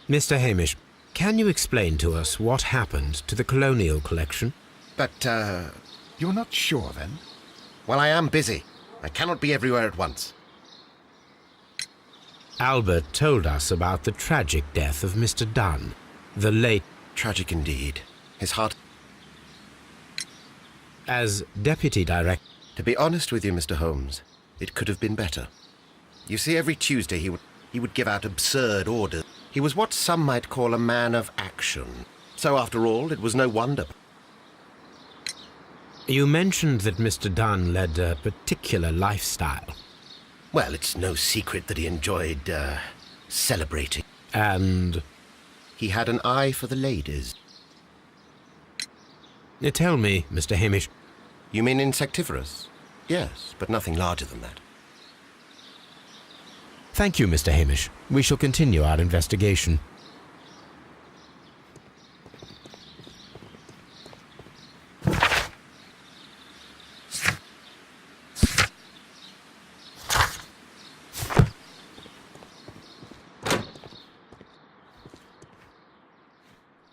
Mr. Hamish, can you explain to us what happened to the colonial collection? But, You're not sure, then? well, I am busy. I cannot be everywhere at once. Albert told us about the tragic death of Mr. Dunn, the late... Tragic indeed. His heart... As Deputy Director... To be honest with you, Mr. Holmes, it could have been better. You see, every Tuesday he would give out absurd orders. He was what some might call a man of action. So, after all, it was no wonder. You mentioned that Mr. Dunn led a particular lifestyle. Well, it's no secret that he enjoyed, celebrating. And... He had an eye for the ladies. Tell me, Mr. Hamish. You mean insectivorous? Yes, but nothing larger than that. Thank you, Mr. Hamish. We shall continue our investigation.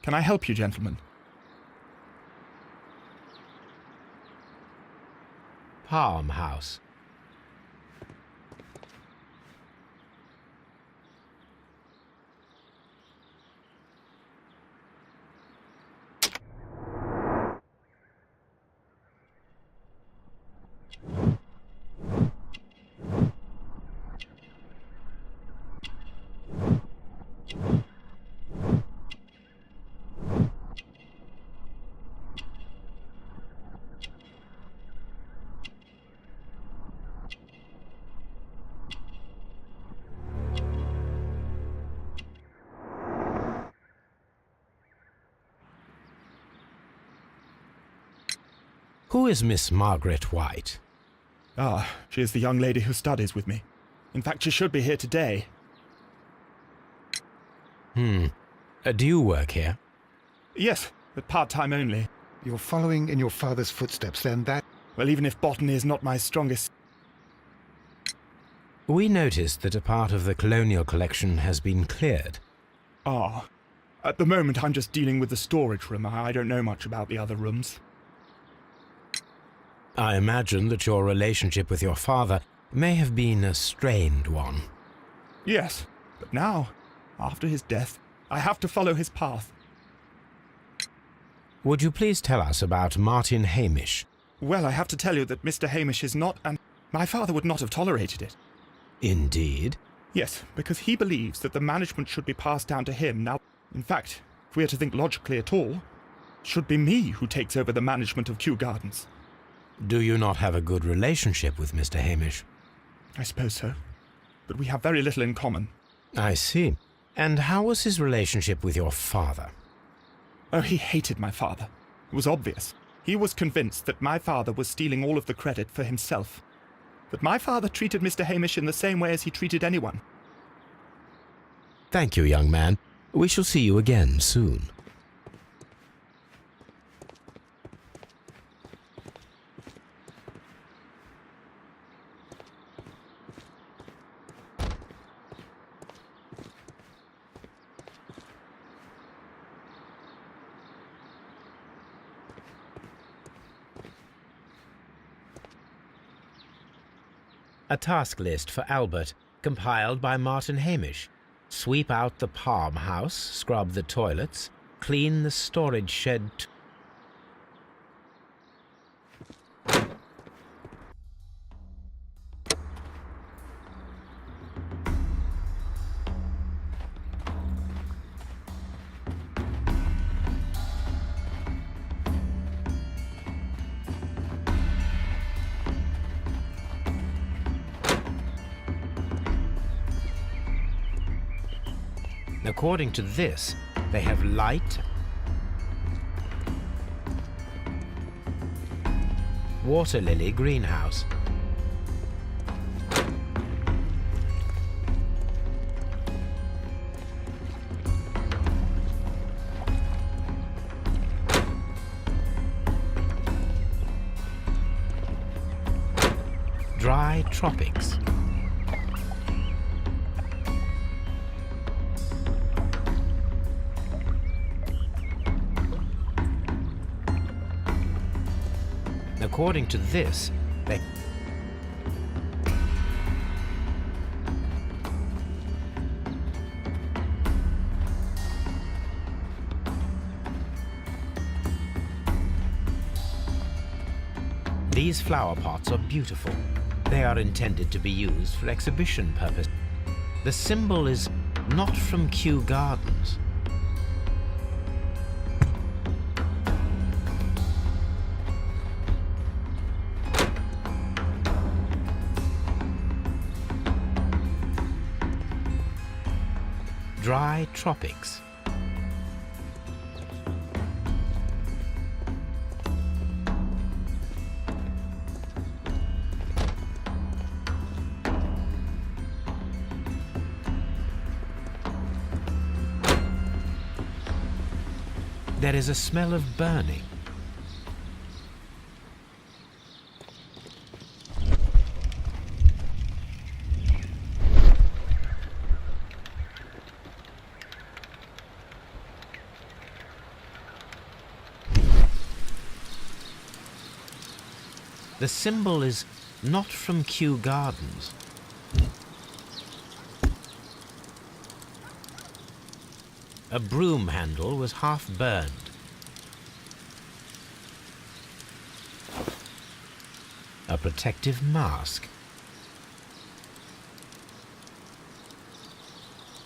Can I help you, gentlemen? Palm House. Who is Miss Margaret White? Ah, she is the young lady who studies with me. In fact, she should be here today. Do you work here? Yes, but part-time only. You're following in your father's footsteps, then? Well, even if botany is not my strongest... We noticed that a part of the colonial collection has been cleared. Ah, at the moment I'm just dealing with the storage room. I don't know much about the other rooms. I imagine that your relationship with your father may have been a strained one. Yes, but now, after his death, I have to follow his path. Would you please tell us about Martin Hamish? Well, I have to tell you that Mr. Hamish is not, and my father would not have tolerated it. Indeed? Yes, because he believes that the management should be passed down to him. Now, in fact, if we are to think logically at all, it should be me who takes over the management of Kew Gardens. Do you not have a good relationship with Mr. Hamish? I suppose so, but we have very little in common. I see. And how was his relationship with your father? Oh, he hated my father. It was obvious. He was convinced that my father was stealing all of the credit for himself. But my father treated Mr. Hamish in the same way as he treated anyone. Thank you, young man. We shall see you again soon. A task list for Albert, compiled by Martin Hamish. Sweep out the palm house, scrub the toilets, clean the storage shed. According to this, they have light, water lily greenhouse, dry tropics, According to this, these flower pots are beautiful. They are intended to be used for exhibition purpose. The symbol is not from Kew Gardens. Dry tropics. There is a smell of burning. The symbol is not from Kew Gardens. A broom handle was half burned. A protective mask.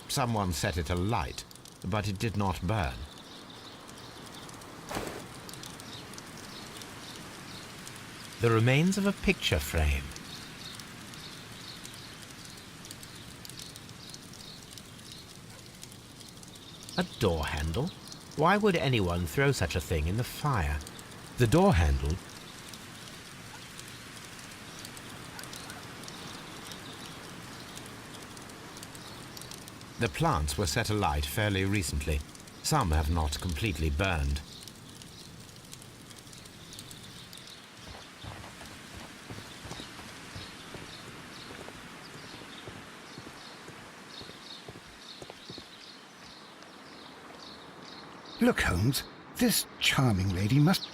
Someone set it alight, but it did not burn. The remains of a picture frame. A door handle? Why would anyone throw such a thing in the fire? The door handle The plants were set alight fairly recently. Some have not completely burned. Look, Holmes, this charming lady must...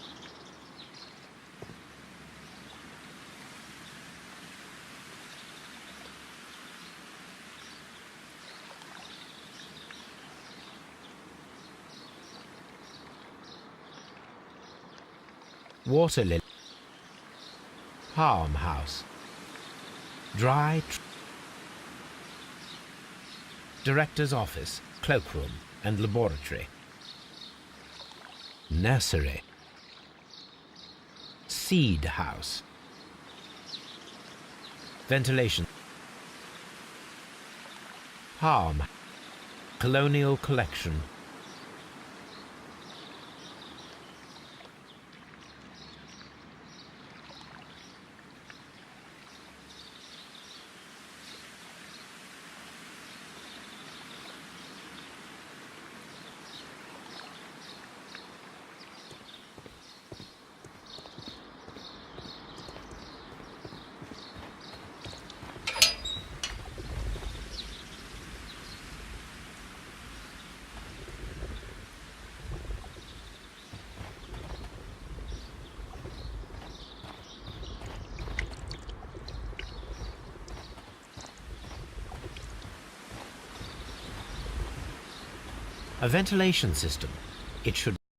Water lily. Palm house. Dry. Director's office, cloakroom, and laboratory. Nursery. Seed house. Ventilation. Palm. Colonial collection. A ventilation system. It should